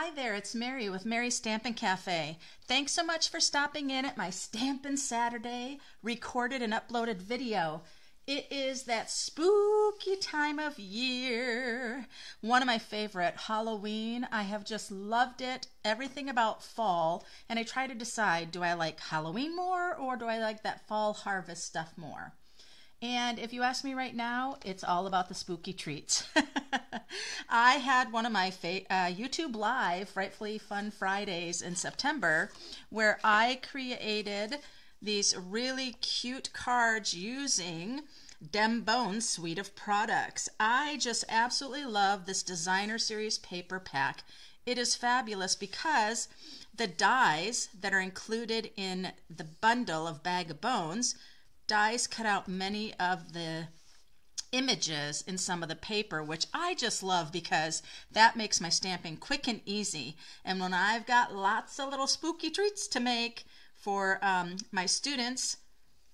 Hi there, it's Mary with Mary's Stampin' Cafe. Thanks so much for stopping in at my Stampin' Saturday recorded and uploaded video. It is that spooky time of year. One of my favorite, Halloween. I have just loved it, everything about fall, and I try to decide, do I like Halloween more or do I like that fall harvest stuff more? And if you ask me right now, it's all about the spooky treats. I had one of my YouTube Live, Frightfully Fun Fridays in September, where I created these really cute cards using Dem Bones suite of products. I just absolutely love this designer series paper pack. It is fabulous because the dies that are included in the bundle of Bag of Bones, dies cut out many of the images in some of the paper, which I just love because that makes my stamping quick and easy. And when I've got lots of little spooky treats to make for my students,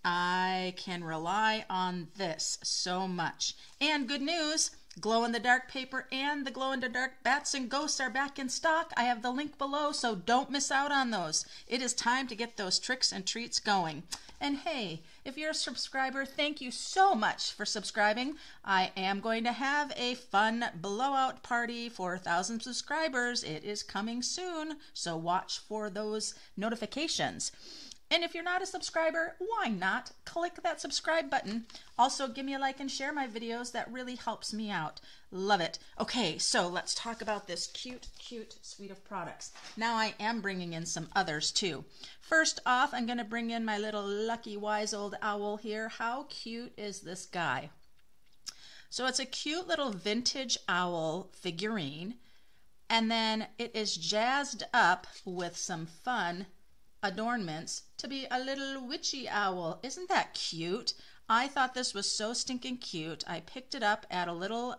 I can rely on this so much. And good news, glow-in-the-dark paper and the glow-in-the-dark bats and ghosts are back in stock. I have the link below, so don't miss out on those. It is time to get those tricks and treats going. And hey, if you're a subscriber, thank you so much for subscribing. I am going to have a fun blowout party for 1,000 subscribers. It is coming soon, so watch for those notifications. And if you're not a subscriber, why not click that subscribe button? Also, give me a like and share my videos. That really helps me out. Love it. Okay, so let's talk about this cute suite of products. Now I am bringing in some others too. First off, I'm going to bring in my little lucky wise old owl here. How cute is this guy? So it's a cute little vintage owl figurine, and then it is jazzed up with some fun adornments to be a little witchy owl. Isn't that cute? I thought this was so stinking cute. I picked it up at a little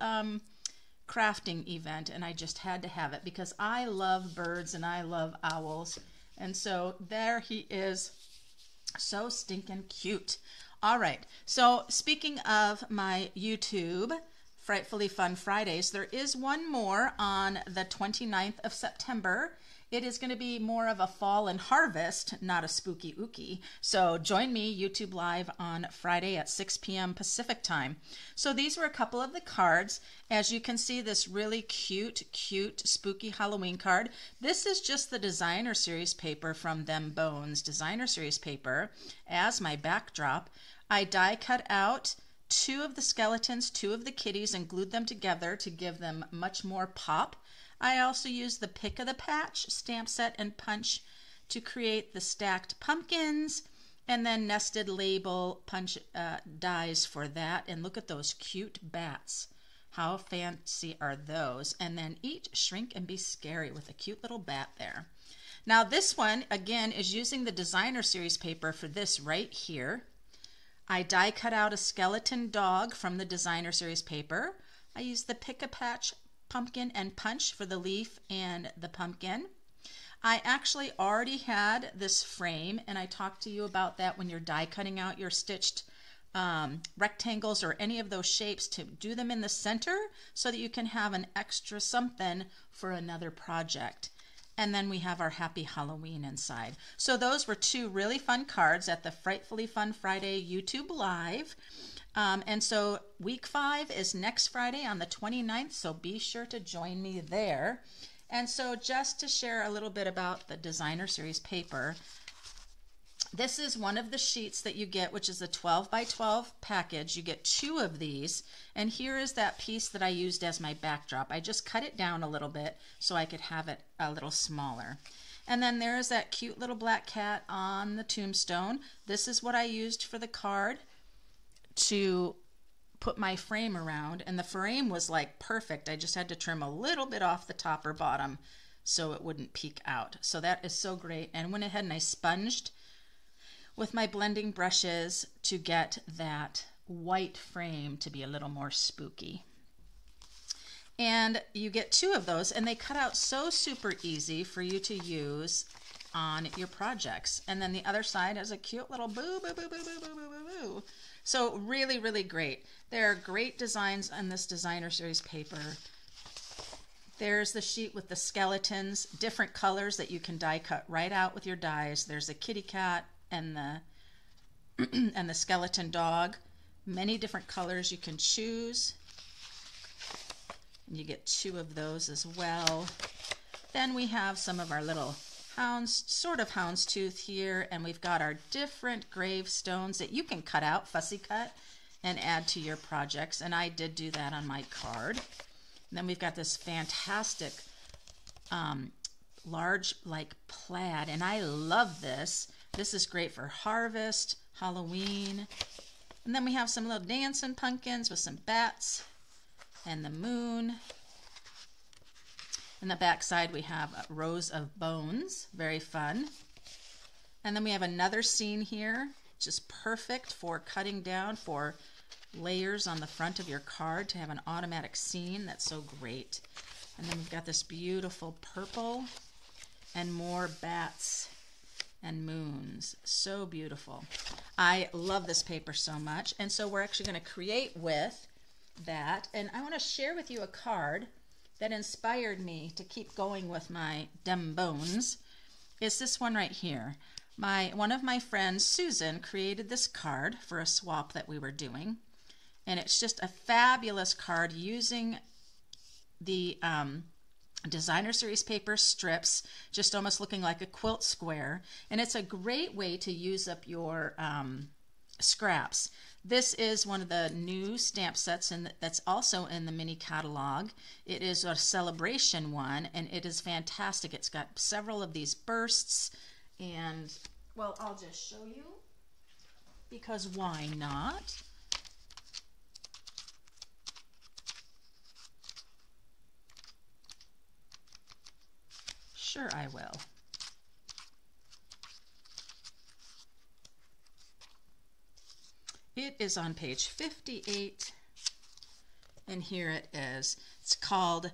crafting event and I just had to have it because I love birds and I love owls. And so there he is, so stinking cute. All right, so speaking of my YouTube Frightfully Fun Fridays, there is one more on the 29th of September. It is going to be more of a fall and harvest, not a spooky ooky. So join me YouTube Live on Friday at 6 p.m. Pacific time. So these were a couple of the cards. As you can see, this really cute spooky Halloween card. This is just the designer series paper from Dem Bones designer series paper as my backdrop. I die cut out 2 of the skeletons, 2 of the kitties, and glued them together to give them much more pop. I also used the Pick of the Patch stamp set and punch to create the stacked pumpkins, and then nested label punch dies for that. And look at those cute bats. How fancy are those? And then eat, shrink, and be scary with a cute little bat there. Now this one, again, is using the designer series paper for this right here. I die cut out a skeleton dog from the designer series paper. I used the Pick a Patch pumpkin and punch for the leaf and the pumpkin. I actually already had this frame, and I talked to you about that when you're die cutting out your stitched rectangles or any of those shapes, to do them in the center so that you can have an extra something for another project. And then we have our Happy Halloween inside. So those were 2 really fun cards at the Frightfully Fun Friday YouTube Live. And so week 5 is next Friday on the 29th, so be sure to join me there. And so just to share a little bit about the designer series paper, this is one of the sheets that you get, which is a 12 by 12 package. You get 2 of these, and here is that piece that I used as my backdrop. I just cut it down a little bit so I could have it a little smaller. And then there is that cute little black cat on the tombstone. This is what I used for the card to put my frame around, and the frame was like perfect. I just had to trim a little bit off the top or bottom so it wouldn't peek out. So that is so great. And went ahead and I sponged with my blending brushes to get that white frame to be a little more spooky. And you get 2 of those, and they cut out so super easy for you to use on your projects. And then the other side has a cute little boo boo boo boo boo boo boo boo boo. So really great. There are great designs on this designer series paper. There's the sheet with the skeletons, different colors that you can die cut right out with your dies. There's a kitty cat and the and the skeleton dog. Many different colors you can choose. And you get 2 of those as well. Then we have some of our little hounds, sort of houndstooth here, and we've got our different gravestones that you can cut out, fussy cut, and add to your projects. And I did do that on my card. And then we've got this fantastic large like plaid, and I love this. This is great for harvest, Halloween. And then we have some little dancing pumpkins with some bats and the moon. In the back side we have rows of bones, very fun. And then we have another scene here, just perfect for cutting down for layers on the front of your card to have an automatic scene. That's so great. And then we've got this beautiful purple and more bats and moons. So beautiful. I love this paper so much. And so we're actually going to create with that. And I want to share with you a card that inspired me to keep going with my dem bones. It's this one right here. One of my friends, Susan, created this card for a swap that we were doing. And it's just a fabulous card using the designer series paper strips, just almost looking like a quilt square. And it's a great way to use up your scraps. This is one of the new stamp sets that's also in the mini catalog. It is a celebration one, and it is fantastic. It's got several of these bursts, and well, I'll just show you, because why not? Sure, I will. It is on page 58, and here it is. It's called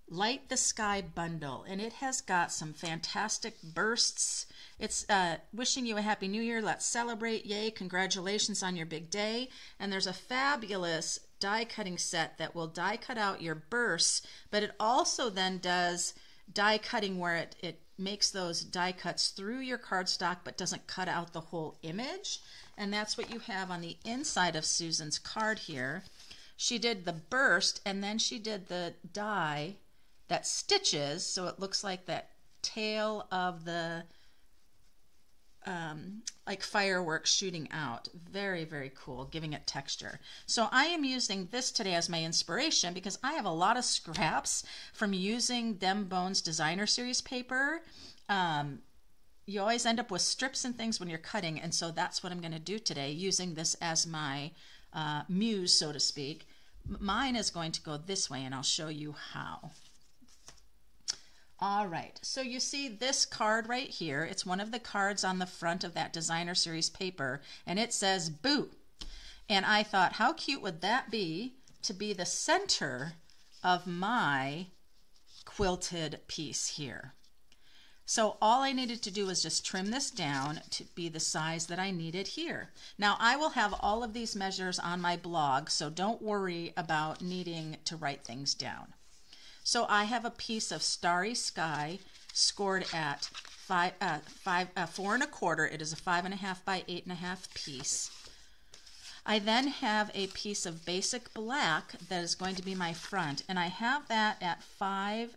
Light the Sky Bundle, and it has got some fantastic bursts. It's wishing you a happy new year. Let's celebrate. Yay, congratulations on your big day. And there's a fabulous die cutting set that will die cut out your bursts, but it also then does die cutting where it makes those die cuts through your cardstock but doesn't cut out the whole image. And that's what you have on the inside of Susan's card here. She did the burst, and then she did the die that stitches, so it looks like that tail of the like fireworks shooting out. Very, very cool, giving it texture. So I am using this today as my inspiration because I have a lot of scraps from using Dem Bones Designer Series paper. You always end up with strips and things when you're cutting, and so that's what I'm going to do today, using this as my muse, so to speak. Mine is going to go this way, and I'll show you how. All right, so you see this card right here. It's one of the cards on the front of that Designer Series paper, and it says Boo. And I thought, how cute would that be to be the center of my quilted piece here? So all I needed to do was just trim this down to be the size that I needed here. Now I will have all of these measures on my blog, so don't worry about needing to write things down. So I have a piece of Starry Sky scored at 4 1/4. It is a 5.5 by 8.5 piece. I then have a piece of basic black that is going to be my front, and I have that at 5,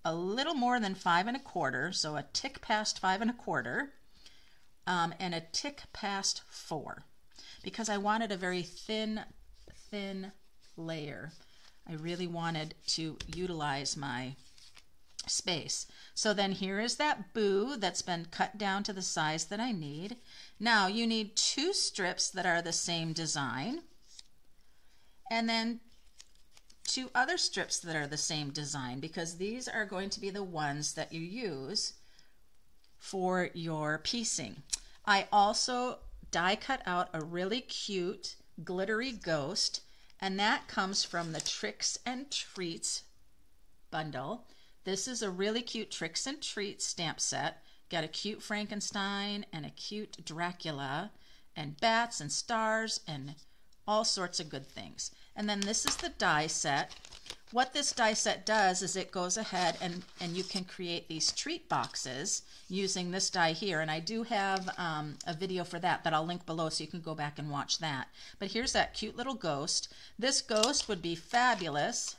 a little more than 5 1/4, so a tick past 5 1/4, and a tick past 4, because I wanted a very thin layer. I really wanted to utilize my space. So then here is that boo that's been cut down to the size that I need. Now you need 2 strips that are the same design, and then 2 other strips that are the same design, because these are going to be the ones that you use for your piecing. I also die cut out a really cute glittery ghost, and that comes from the Tricks and Treats bundle. This is a really cute Tricks and Treats stamp set. Got a cute Frankenstein and a cute Dracula and bats and stars and all sorts of good things. And then this is the die set, what this die set does is it goes ahead and you can create these treat boxes using this die here. And I do have a video for that I'll link below so you can go back and watch that. But here's that cute little ghost. This ghost would be fabulous.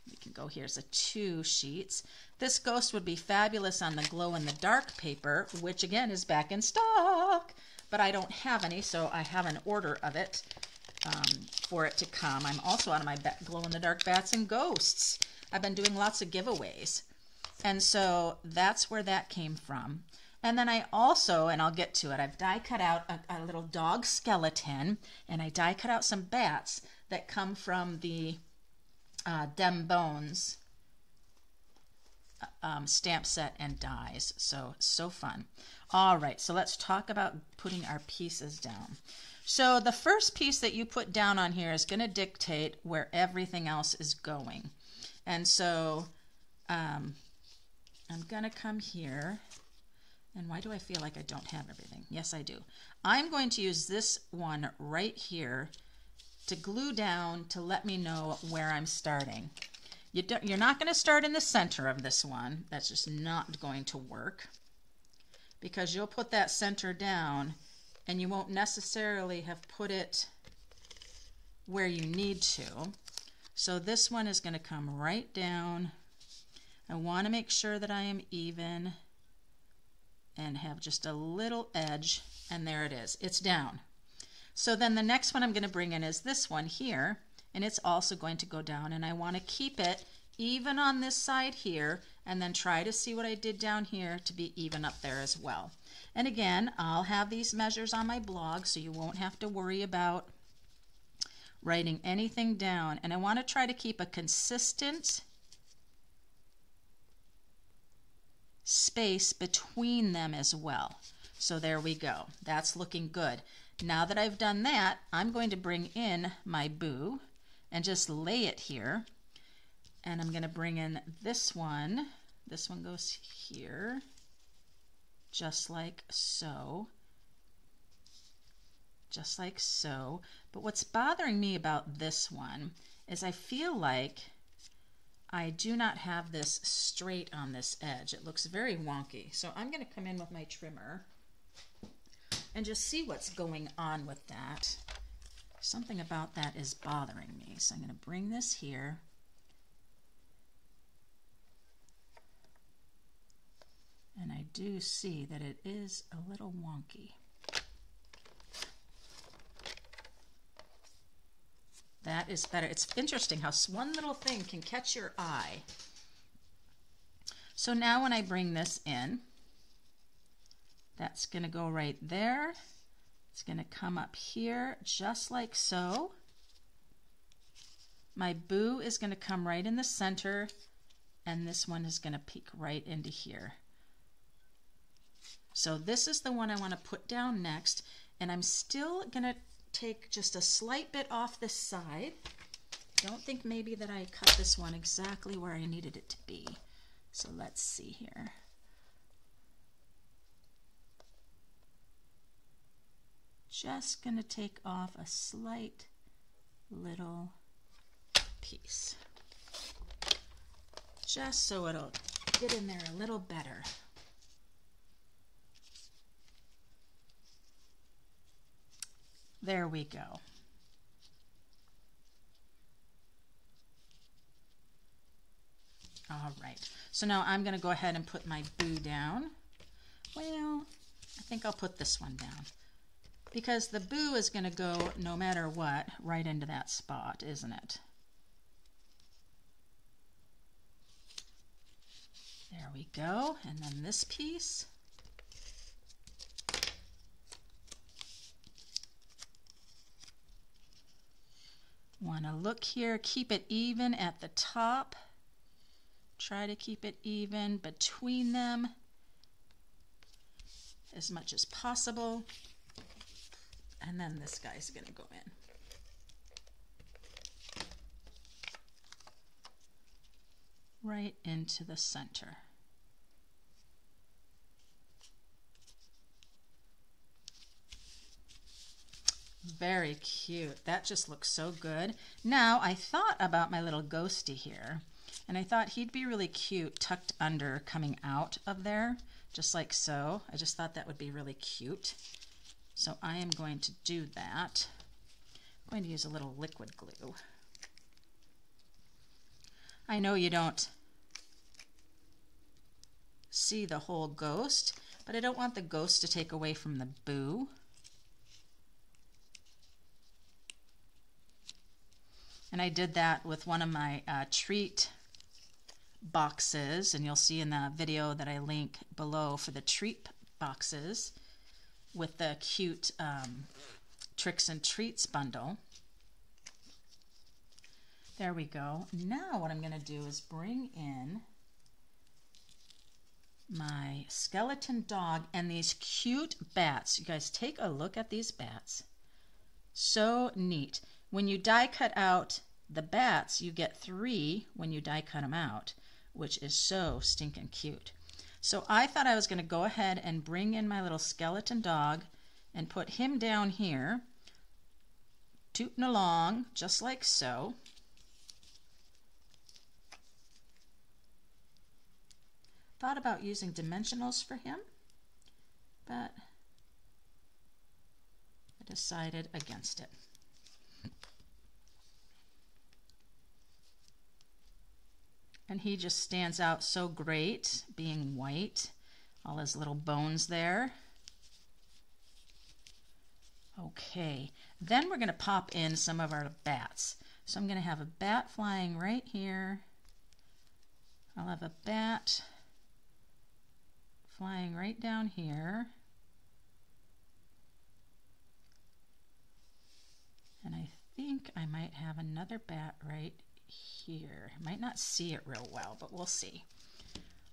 We can go, here's the 2 sheets. This ghost would be fabulous on the glow in the dark paper, which again is back in stock, but I don't have any, so I have an order of it. For it to come. I'm also out of my glow-in-the-dark bats and ghosts. I've been doing lots of giveaways. And so that's where that came from. And then I also, and I'll get to it, I've die cut out a little dog skeleton, and I die cut out some bats that come from the Dem Bones stamp set and dies. So fun. All right, so let's talk about putting our pieces down. So the first piece that you put down on here is going to dictate where everything else is going. And so I'm going to come here. And why do I feel like I don't have everything? Yes, I do. I'm going to use this one right here to glue down to let me know where I'm starting. You're not going to start in the center of this one. That's just not going to work, because you'll put that center down and you won't necessarily have put it where you need to. So this one is going to come right down. I want to make sure that I am even and have just a little edge, and there it is. It's down. So then the next one I'm going to bring in is this one here, and it's also going to go down, and I want to keep it even on this side here, and then try to see what I did down here to be even up there as well. And again, I'll have these measures on my blog, so you won't have to worry about writing anything down. And I want to try to keep a consistent space between them as well. So there we go. That's looking good. Now that I've done that, I'm going to bring in my boo and just lay it here. And I'm going to bring in this one. This one goes here, just like so. Just like so. But what's bothering me about this one is I feel like I do not have this straight on this edge. It looks very wonky. So I'm going to come in with my trimmer and just see what's going on with that. Something about that is bothering me. So I'm going to bring this here. And I do see that it is a little wonky. That is better. It's interesting how one little thing can catch your eye. So now when I bring this in, that's going to go right there. It's going to come up here just like so. My boo is going to come right in the center, and this one is going to peek right into here. So this is the one I want to put down next, and I'm still going to take just a slight bit off this side. Don't think maybe that I cut this one exactly where I needed it to be. So let's see here. Just going to take off a slight little piece, just so it'll get in there a little better. There we go. All right, so now I'm going to go ahead and put my boo down. Well, I think I'll put this one down, because the boo is going to go, no matter what, right into that spot, isn't it? There we go. And then this piece. Want to look here, keep it even at the top. Try to keep it even between them as much as possible. And then this guy's going to go in. Right into the center. Very cute. That just looks so good. Now, I thought about my little ghosty here, and I thought he'd be really cute tucked under, coming out of there, just like so. I just thought that would be really cute. So I am going to do that. I'm going to use a little liquid glue. I know you don't see the whole ghost, but I don't want the ghost to take away from the boo. And I did that with one of my treat boxes, and you'll see in the video that I link below for the treat boxes with the cute Tricks and Treats bundle. There we go. Now what I'm going to do is bring in my skeleton dog and these cute bats. You guys take a look at these bats. So neat. When you die cut out the bats, you get 3 when you die cut them out, which is so stinking cute. So I thought I was going to go ahead and bring in my little skeleton dog and put him down here, tooting along just like so. Thought about using dimensionals for him, but I decided against it. And he just stands out so great, being white, all his little bones there. Okay, then we're going to pop in some of our bats. So I'm going to have a bat flying right here. I'll have a bat flying right down here. And I think I might have another bat right here. I might not see it real well, but we'll see.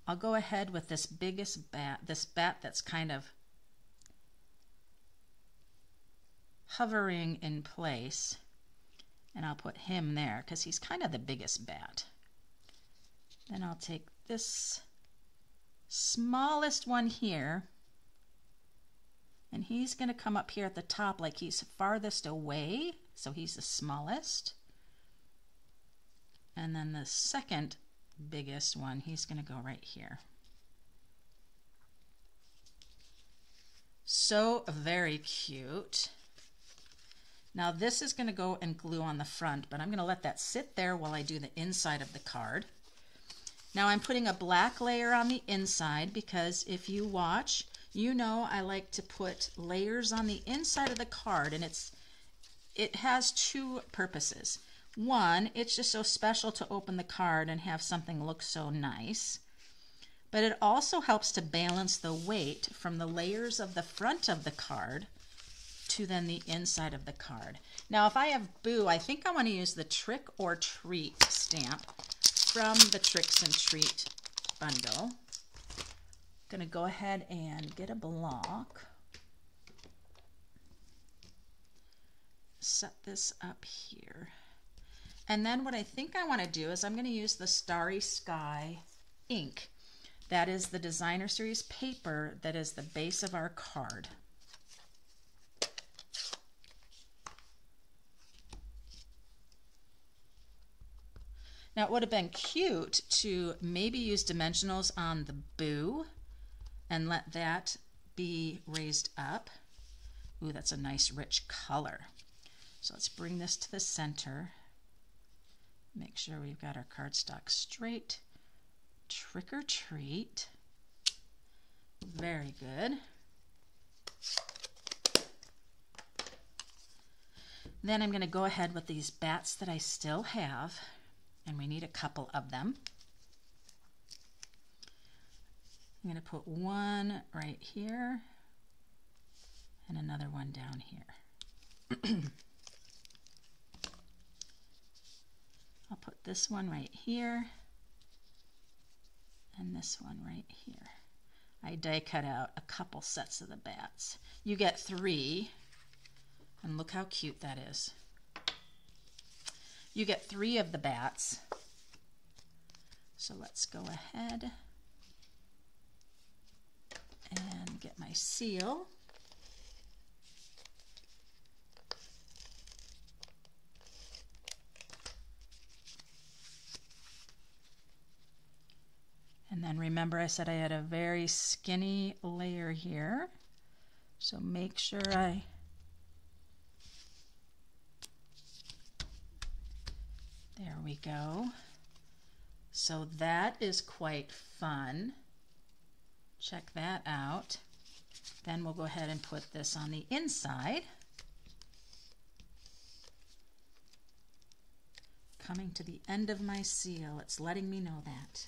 I'll go ahead with this biggest bat, this bat that's kind of hovering in place, and I'll put him there because he's kind of the biggest bat. Then I'll take this smallest one here, and he's going to come up here at the top like he's farthest away, so he's the smallest. And then the second biggest one, he's going to go right here. So very cute. Now this is going to go and glue on the front, but I'm going to let that sit there while I do the inside of the card. Now I'm putting a black layer on the inside because if you watch, you know I like to put layers on the inside of the card, and it has 2 purposes. One, it's just so special to open the card and have something look so nice. But it also helps to balance the weight from the layers of the front of the card to then the inside of the card. Now if I have Boo, I think I want to use the Trick or Treat stamp from the Tricks and Treat bundle. I'm going to go ahead and get a block. Set this up here. And then what I think I want to do is I'm going to use the Starry Sky ink. That is the Designer Series paper that is the base of our card. Now it would have been cute to maybe use dimensionals on the Boo and let that be raised up. Ooh, that's a nice rich color. So let's bring this to the center. Make sure we've got our cardstock straight. Trick or Treat. Very good. Then I'm going to go ahead with these bats that I still have, and we need a couple of them. I'm going to put one right here and another one down here. I'll put this one right here and this one right here. I die cut out a couple sets of the bats. You get 3, and look how cute that is. You get 3 of the bats. So let's go ahead and get my seal. And then remember I said I had a very skinny layer here. So make sure there we go. So that is quite fun. Check that out. Then we'll go ahead and put this on the inside. Coming to the end of my seal. It's letting me know that.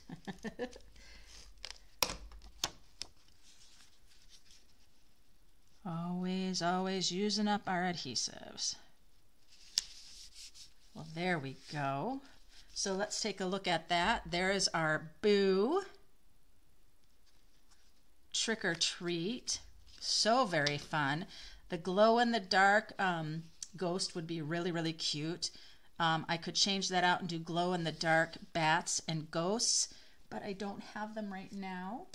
Always using up our adhesives. Well, there we go. So let's take a look at that. There is our Boo Trick or Treat. So very fun. The glow in the dark ghost would be really, really cute. I could change that out and do glow in the dark bats and ghosts, but I don't have them right now.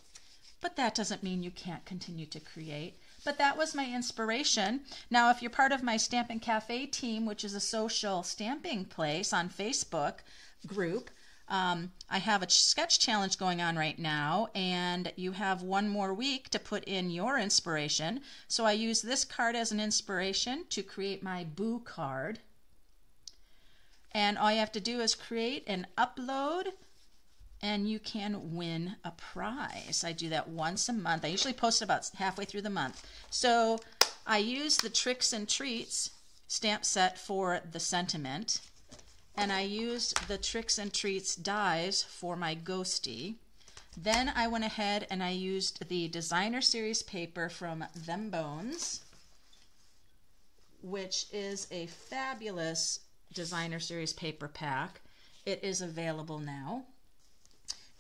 But that doesn't mean you can't continue to create. But that was my inspiration. Now, if you're part of my Stampin' Cafe team, which is a social stamping place on Facebook group, I have a sketch challenge going on right now, and you have one more week to put in your inspiration. So I use this card as an inspiration to create my Boo card. And all you have to do is create and upload, and you can win a prize. I do that once a month. I usually post it about halfway through the month. So I use the Tricks and Treats stamp set for the sentiment, and I used the Tricks and Treats dies for my ghosty. Then I went ahead and I used the Designer Series paper from Them Bones, which is a fabulous Designer Series paper pack. It is available now.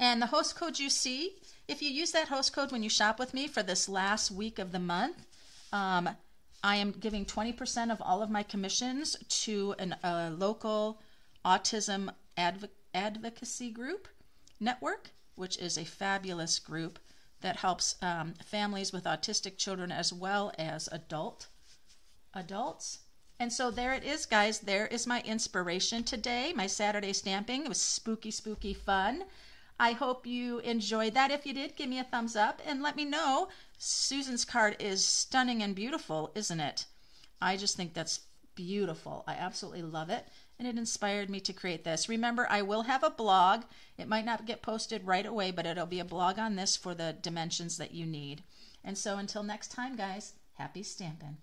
And the host code you see, if you use that host code when you shop with me for this last week of the month, I am giving 20% of all of my commissions to a local autism advocacy group network, which is a fabulous group that helps families with autistic children as well as adults. And so there it is, guys. There is my inspiration today, my Saturday stamping. It was spooky, spooky fun. I hope you enjoyed that. If you did, give me a thumbs up and let me know. Susan's card is stunning and beautiful, isn't it? I just think that's beautiful. I absolutely love it, and it inspired me to create this. Remember, I will have a blog. It might not get posted right away, but it'll be a blog on this for the dimensions that you need. And so until next time, guys, happy stamping.